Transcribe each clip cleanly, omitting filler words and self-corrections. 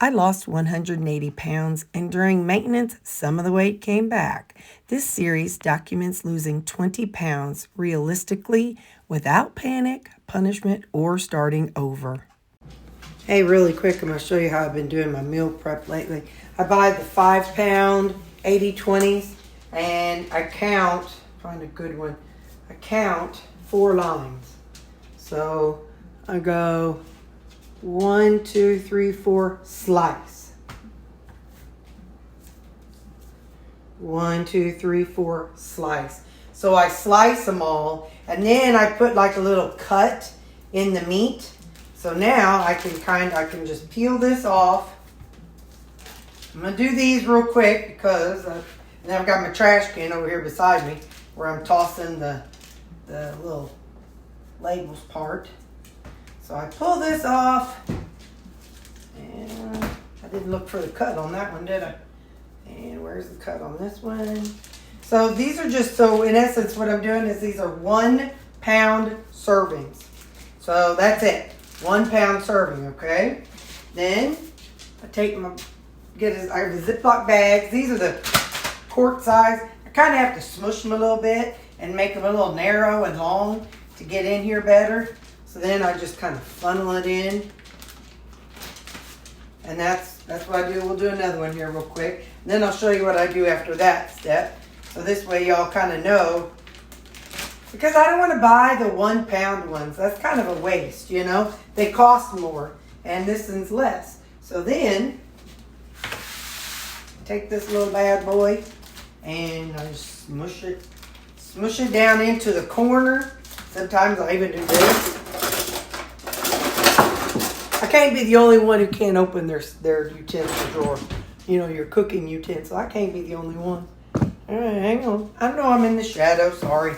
I lost 180 pounds, and during maintenance, some of the weight came back. This series documents losing 20 pounds realistically without panic, punishment, or starting over. Hey, really quick, I'm going to show you how I've been doing my meal prep lately. I buy the 5-pound 80/20s, and I count, find a good one, I count 4 lines. So I go 1, 2, 3, 4, slice. 1, 2, 3, 4, slice. So I slice them all, and then I put like a little cut in the meat. So now I can just peel this off. I'm gonna do these real quick because and I've got my trash can over here beside me where I'm tossing the little labels part. So I pull this off, and I didn't look for the cut on that one, did I? And where's the cut on this one? So these are just, so in essence what I'm doing is these are 1 pound servings. So that's it, 1 pound serving, okay? Then I take I have the Ziploc bags. These are the quart size. I kind of have to smush them a little bit and make them a little narrow and long to get in here better. So then I just kind of funnel it in. And that's what I do. We'll do another one here real quick. And then I'll show you what I do after that step. So this way y'all kind of know. Because I don't want to buy the 1 pound ones. That's kind of a waste, you know. They cost more. And this one's less. So then, take this little bad boy. And I just smush it down into the corner. Sometimes I even do this. I can't be the only one who can't open their utensil drawer. You know, your cooking utensil. I can't be the only one. All right, hang on. I know I'm in the shadow, sorry.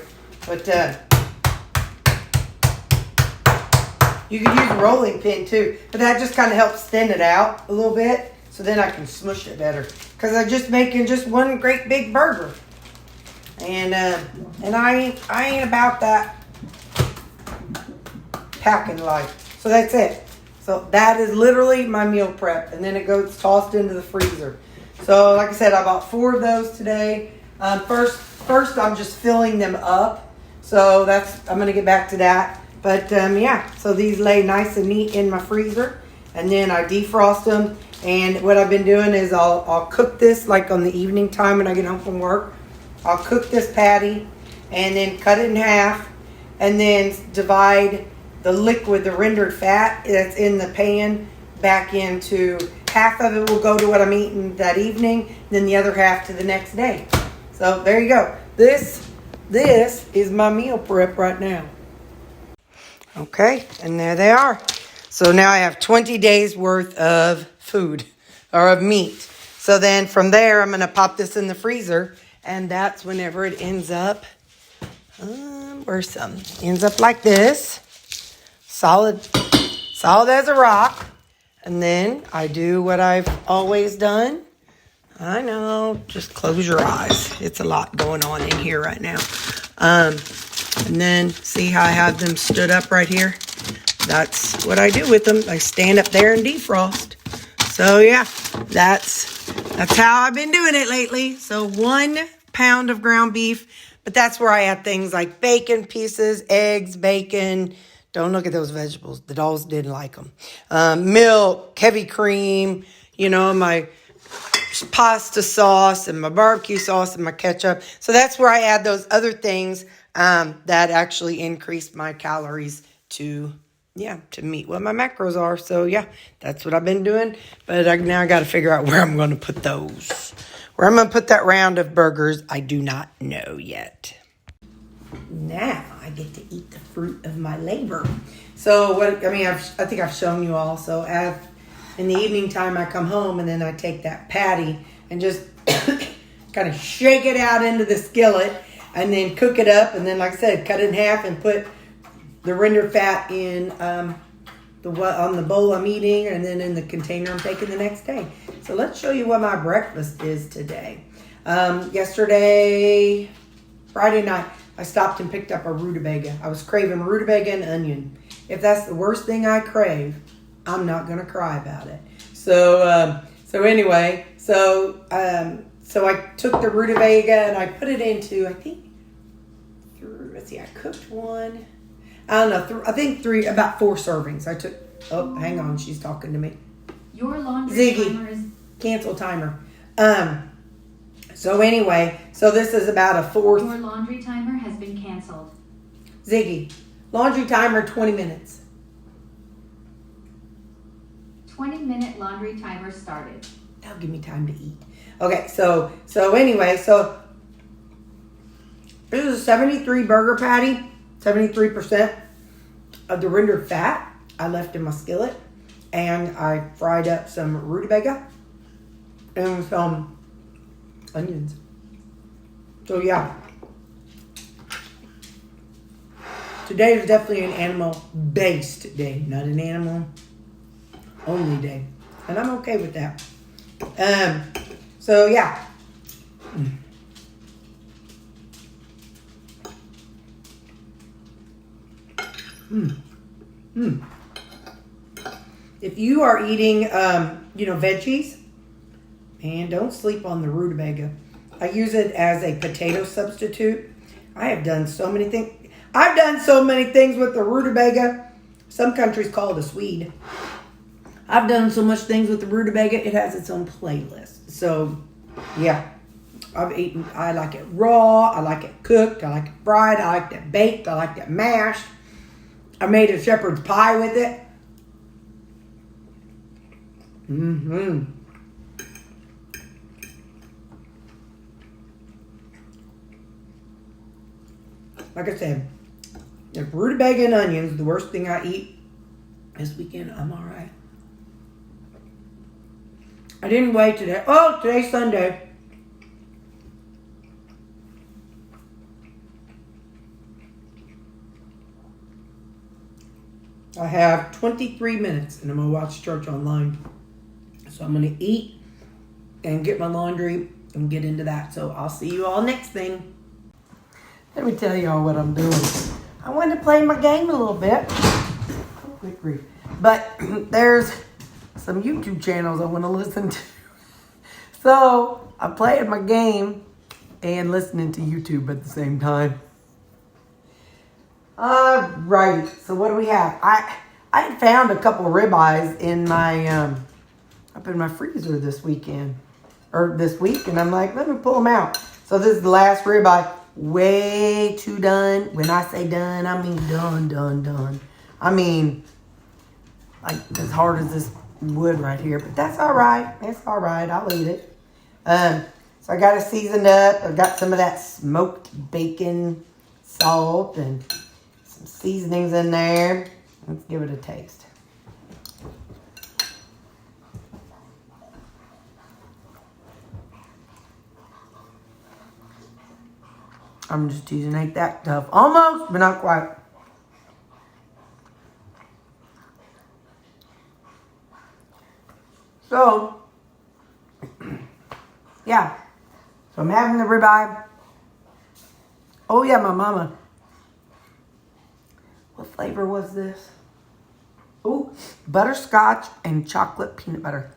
But you could use a rolling pin too. But that just kind of helps thin it out a little bit. So then I can smush it better. Because I'm just making just one great big burger. And I ain't about that packing life. So that's it. So that is literally my meal prep. And then it goes tossed into the freezer. So like I said, I bought 4 of those today. First I'm just filling them up. So I'm going to get back to that. But yeah, so these lay nice and neat in my freezer. And then I defrost them. And what I've been doing is I'll cook this like on the evening time when I get home from work. I'll cook this patty and then cut it in half. And then divide the liquid, the rendered fat that's in the pan back into, half of it will go to what I'm eating that evening, then the other half to the next day. So there you go. This is my meal prep right now. Okay, and there they are. So now I have 20 days worth of food or of meat. So then from there, I'm going to pop this in the freezer, and that's whenever it ends up, ends up like this. Solid as a rock. And then I do what I've always done. I know, just close your eyes. It's a lot going on in here right now. And then see how I have them stood up right here? That's what I do with them. I stand up there and defrost. So yeah, that's how I've been doing it lately. So 1 pound of ground beef, but that's where I add things like bacon pieces, eggs, bacon. Don't look at those vegetables. The dolls didn't like them. Milk, heavy cream, you know, my pasta sauce and my barbecue sauce and my ketchup. So that's where I add those other things that actually increase my calories to meet what my macros are. So yeah, that's what I've been doing. But now I got to figure out where I'm going to put those. Where I'm going to put that round of burgers, I do not know yet. Now I get to eat the fruit of my labor. So I think I've shown you all. So in the evening time, I come home and then I take that patty and just kind of shake it out into the skillet and then cook it up. And then, like I said, cut it in half and put the rendered fat in on the bowl I'm eating, and then in the container I'm taking the next day. So let's show you what my breakfast is today. Yesterday, Friday night, I stopped and picked up a Rutabaga. I was craving Rutabaga and onion. If that's the worst thing I crave, I'm not going to cry about it. So anyway, so I took the rutabaga and I put it into, I think, let's see, I cooked one. I don't know, I think about 4 servings. I took, oh, hang on, she's talking to me. Your laundry Ziggy, timer is... cancel timer. So anyway, so this is about a 4th. Your laundry timer has been canceled. Ziggy, laundry timer 20 minutes. 20-minute laundry timer started. That'll give me time to eat. Okay, so anyway, so this is a 73 burger patty, 73% of the rendered fat I left in my skillet, and I fried up some rutabaga and some onions. So yeah, today is definitely an animal-based day, not an animal-only day, and I'm okay with that. So yeah. If you are eating, veggies, man, don't sleep on the rutabaga. I use it as a potato substitute. I have done so many things. I've done so many things with the rutabaga. Some countries call it a Swede. I've done so much things with the rutabaga, it has its own playlist. So, yeah. I like it raw, I like it cooked, I like it fried, I like it baked, I like it mashed. I made a shepherd's pie with it. Like I said, if rutabaga and onions is the worst thing I eat this weekend, I'm all right. I didn't wait today. Oh, today's Sunday. I have 23 minutes and I'm going to watch church online. So I'm going to eat and get my laundry and get into that. So I'll see you all next thing. Let me tell y'all what I'm doing. I wanted to play my game a little bit. Quick grief. But there's some YouTube channels I want to listen to. So I'm playing my game and listening to YouTube at the same time. Alright, so what do we have? I found a couple ribeyes in my up in my freezer this week, and I'm like, let me pull them out. So this is the last ribeye. Way too done. When I say done, I mean done. I mean, like as hard as this wood right here, but that's all right. It's all right. I'll eat it. So I got it seasoned up. I've got some of that smoked bacon, salt, and some seasonings in there. Let's give it a taste. I'm just using ain't that tough. Almost, but not quite. So, yeah. So I'm having the ribeye. Oh yeah, my mama. What flavor was this? Oh, butterscotch and chocolate peanut butter.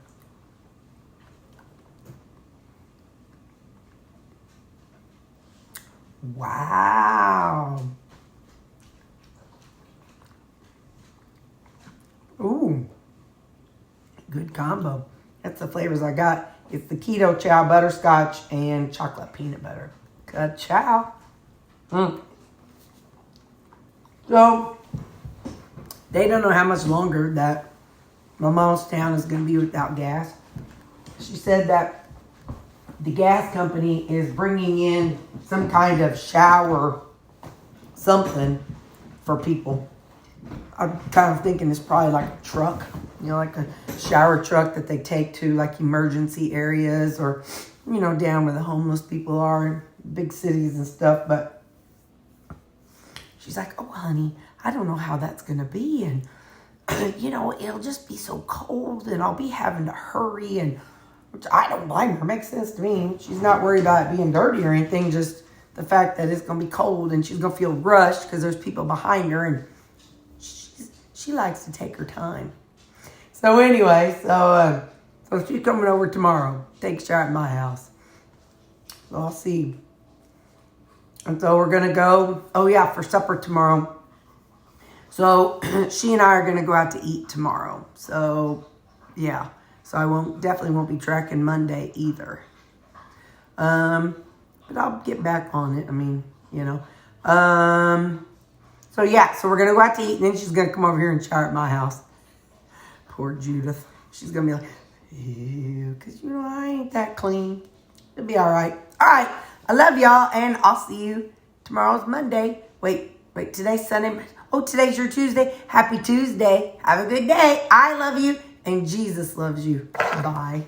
Wow. Ooh. Good combo. That's the flavors I got. It's the keto chow, butterscotch, and chocolate peanut butter. Good chow. So, they don't know how much longer that my mom's town is going to be without gas. She said that the gas company is bringing in some kind of shower something for people. I'm kind of thinking it's probably like a truck, like a shower truck that they take to like emergency areas or, down where the homeless people are in big cities and stuff. But she's like, oh, honey, I don't know how that's going to be. And, it'll just be so cold and I'll be having to hurry. And which I don't blame her. Makes sense to me. She's not worried about it being dirty or anything. Just the fact that it's going to be cold and she's going to feel rushed because there's people behind her. And she likes to take her time. So anyway, So she's coming over tomorrow. Take a shower at my house. So I'll see. And so we're going to go, for supper tomorrow. So she and I are going to go out to eat tomorrow. So, yeah. So I definitely won't be tracking Monday either. But I'll get back on it. I mean, So we're going to go out to eat, and then she's going to come over here and shower at my house. Poor Judith. She's going to be like, ew, because, I ain't that clean. It'll be all right. All right. I love y'all, and I'll see you. Tomorrow's Monday. Wait, today's Sunday. Oh, today's your Tuesday. Happy Tuesday. Have a good day. I love you, and Jesus loves you. Bye.